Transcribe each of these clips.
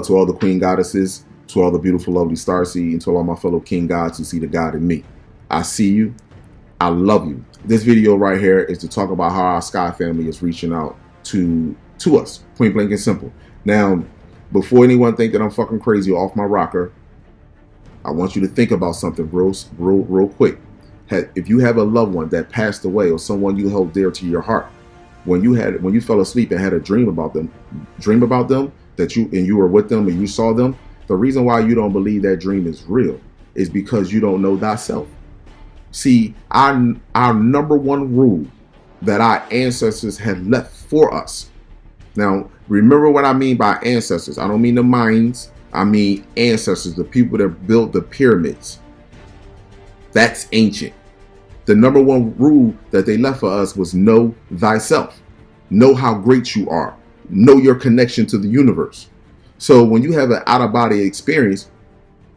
to all the queen goddesses, to all the beautiful, lovely starseed, and to all my fellow king gods who see the God in me. I see you. I love you. This video right here is to talk about how our Sky family is reaching out to us, point blank and simple. Now, before anyone think that I'm fucking crazy or off my rocker, I want you to think about something real quick. If you have a loved one that passed away or someone you held dear to your heart, when you fell asleep and had a dream about them that you were with them and you saw them, the reason why you don't believe that dream is real is because you don't know thyself. See, our number one rule that our ancestors had left for us. Now, remember what I mean by ancestors. I don't mean the Mayans. I mean ancestors, the people that built the pyramids. That's ancient. The number one rule that they left for us was know thyself. Know how great you are. Know your connection to the universe. So when you have an out-of-body experience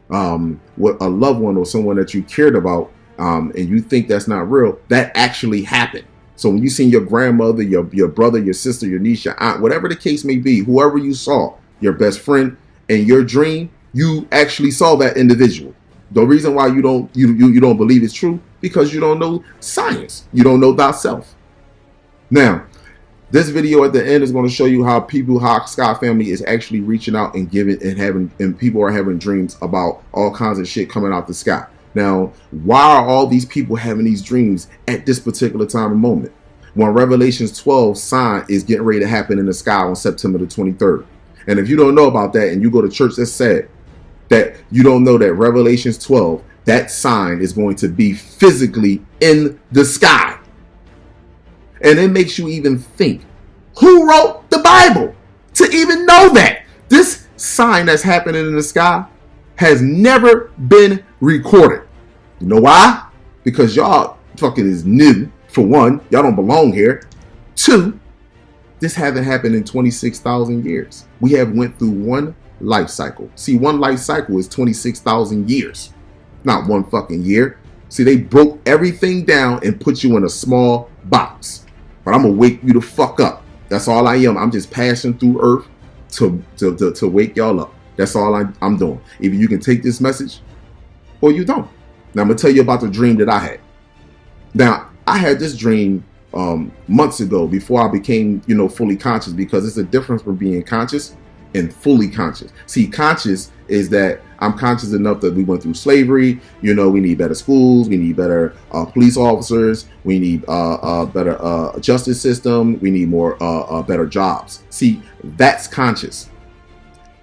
with a loved one or someone that you cared about, and you think that's not real, that actually happened. So when you see your grandmother, your brother, your sister, your niece, your aunt, whatever the case may be, whoever you saw, your best friend, in your dream, you actually saw that individual. The reason why you don't believe it's true, because you don't know science. You don't know thyself. Now, this video at the end is going to show you how Sky family is actually reaching out and and people are having dreams about all kinds of shit coming out the sky. Now, why are all these people having these dreams at this particular time and moment? When Revelations 12 sign is getting ready to happen in the sky on September the 23rd. And if you don't know about that and you go to church, that's sad that you don't know that Revelations 12, that sign is going to be physically in the sky. And it makes you even think, who wrote the Bible to even know that? This sign that's happening in the sky has never been recorded. You know why? Because y'all fucking is new. For one, y'all don't belong here. Two, this hasn't happened in 26,000 years. We have went through one life cycle. See, one life cycle is 26,000 years, not one fucking year. See, they broke everything down and put you in a small box. But I'm gonna wake you the fuck up. That's all I am. I'm just passing through Earth to wake y'all up. That's all I'm doing. Either you can take this message or you don't. Now I'm gonna tell you about the dream that I had. Now I had this dream months ago before I became, fully conscious, because it's a difference from being conscious and fully conscious. See, conscious is that I'm conscious enough that we went through slavery. We need better schools. We need better police officers. We need better justice system. We need more better jobs. See, that's conscious.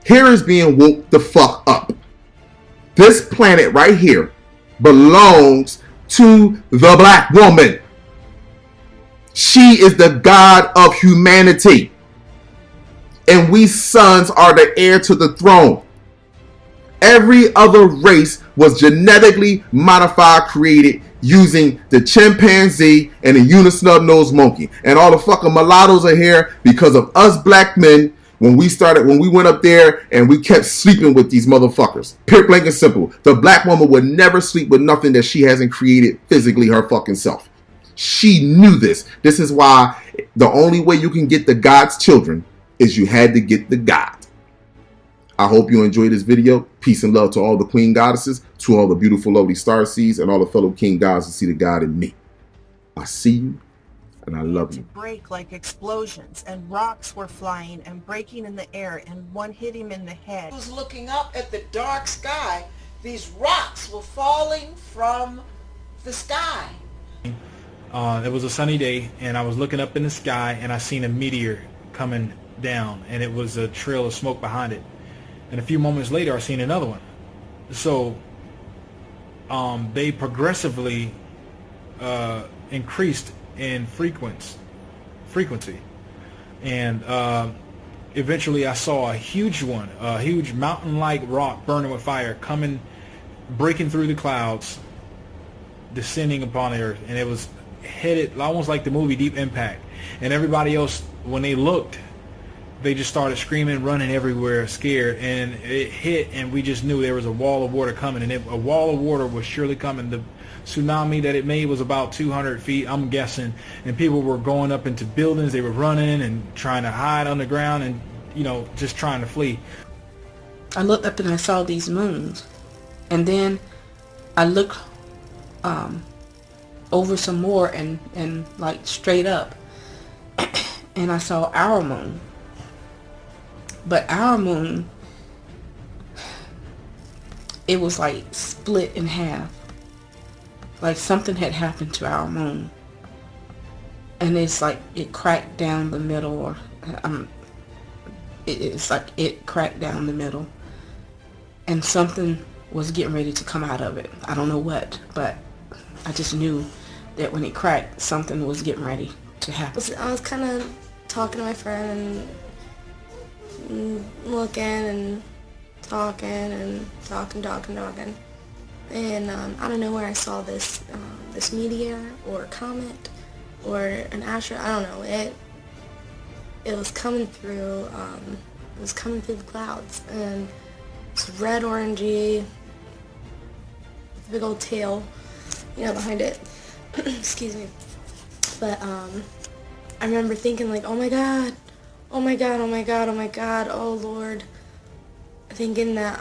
Here is being woke the fuck up. This planet right here belongs to the black woman. She is the god of humanity. And we sons are the heir to the throne. Every other race was genetically modified, created using the chimpanzee and the unisnub-nosed monkey. And all the fucking mulattoes are here because of us black men when we went up there and we kept sleeping with these motherfuckers. Pure, blank, and simple. The black woman would never sleep with nothing that she hasn't created physically her fucking self. She knew this. This is why the only way you can get the God's children is you had to get the God. I hope you enjoyed this video. Peace and love to all the queen goddesses, to all the beautiful, lovely starseeds, and all the fellow king gods who see the God in me. I see you, and I love you. Break like explosions, and rocks were flying and breaking in the air, and one hit him in the head. He was looking up at the dark sky. These rocks were falling from the sky. It was a sunny day, and I was looking up in the sky, and I seen a meteor coming down, and it was a trail of smoke behind it. And a few moments later, I seen another one. So they progressively increased in frequency, and eventually I saw a huge one, a huge mountain-like rock burning with fire coming, breaking through the clouds, descending upon the earth, and it was headed almost like the movie Deep Impact. And everybody else, when they looked, they just started screaming, running everywhere, scared, and it hit, and we just knew there was a wall of water coming, and a wall of water was surely coming. The tsunami that it made was about 200 feet, I'm guessing, and people were going up into buildings. They were running and trying to hide underground and, just trying to flee. I looked up and I saw these moons. And then I looked over some more and like straight up. And I saw our moon. But our moon, it was like split in half. Like something had happened to our moon. And it's like it cracked down the middle, or it's like it cracked down the middle. And something was getting ready to come out of it. I don't know what, but I just knew that when it cracked, something was getting ready to happen. I was kind of talking to my friend and looking and talking and talking. And out of nowhere I saw this this meteor or comet or an asteroid. I don't know. It was coming through. It was coming through the clouds, and it's red orangey, with a big old tail, behind it. Excuse me. But I remember thinking like, oh my God, oh my God, oh my God, oh my God, oh Lord. Thinking that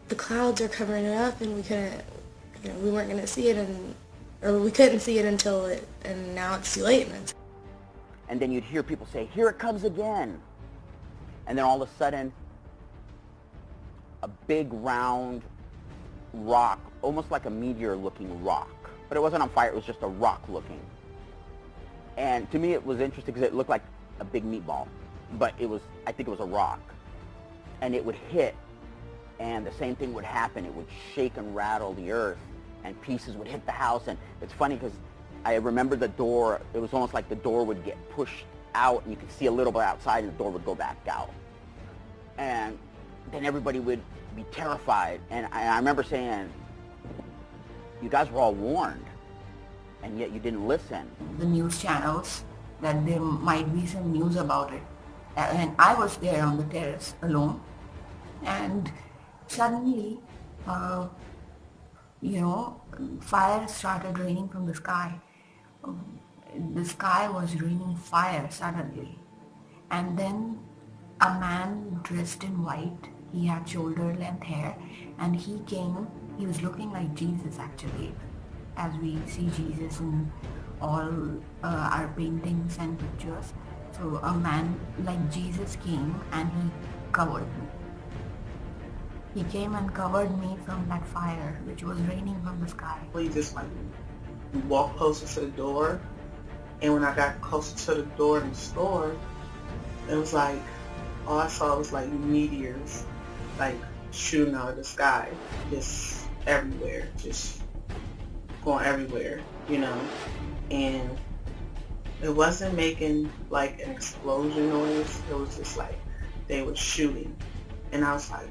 the clouds are covering it up, and we couldn't, we weren't gonna see it, or we couldn't see it until and now it's too late. And then you'd hear people say, here it comes again. And then all of a sudden, a big round rock, almost like a meteor-looking rock. But it wasn't on fire, it was just a rock-looking. And to me it was interesting because it looked like a big meatball. But I think it was a rock. And it would hit, and the same thing would happen. It would shake and rattle the earth, and pieces would hit the house. And it's funny because I remember the door, it was almost like the door would get pushed out, and you could see a little bit outside, and the door would go back out. And then everybody would be terrified. And I remember saying, you guys were all warned, and yet you didn't listen. The news channels, that there might be some news about it. And I was there on the terrace alone, and suddenly, fire started raining from the sky. The sky was raining fire suddenly. And then a man dressed in white, he had shoulder length hair, and he came, he was looking like Jesus actually, as we see Jesus in all our paintings and pictures. So a man like Jesus came and he covered me. He came and covered me from that fire which was raining from the sky. We just walked closer to the door, and when I got closer to the door in the store, it was like, all I saw was like meteors like shooting out of the sky, just everywhere, just going everywhere, and it wasn't making like an explosion noise. It was just like they were shooting, and I was like,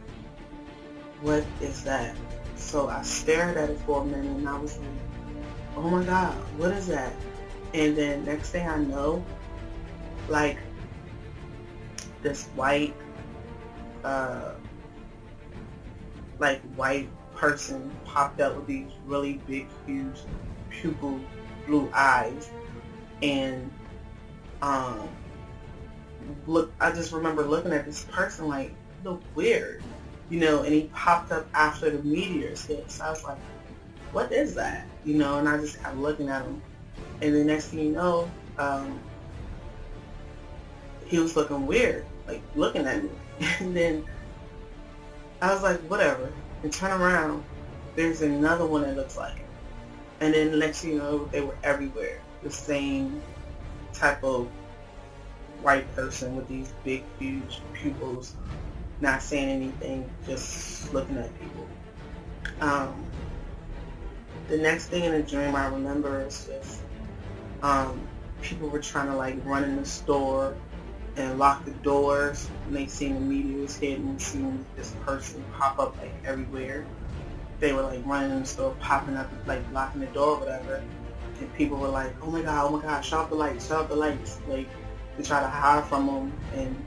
what is that? So I stared at it for a minute, and I was like, oh my God, what is that? And then next thing I know, like this white person popped up with these really big, huge, pupil blue eyes, and I just remember looking at this person like, look weird, and he popped up after the meteors hit. So I was like, what is that? And I just kept looking at him, and the next thing you know, he was looking weird, like looking at me, and then I was like, whatever, and turn around, there's another one that looks like it, and then the next thing you know, they were everywhere, the same type of white person with these big, huge pupils, not saying anything, just looking at people. The next thing in the dream I remember is just people were trying to like run in the store and lock the doors, and they seen the meteors hit and seen this person pop up like everywhere. They were like running in the store, popping up, like locking the door or whatever, and people were like, oh my God, shut off the lights, like to try to hide from them, and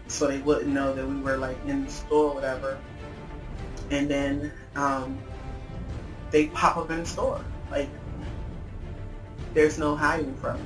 so they wouldn't know that we were like in the store or whatever. And then they pop up in the store, like there's no hiding from it.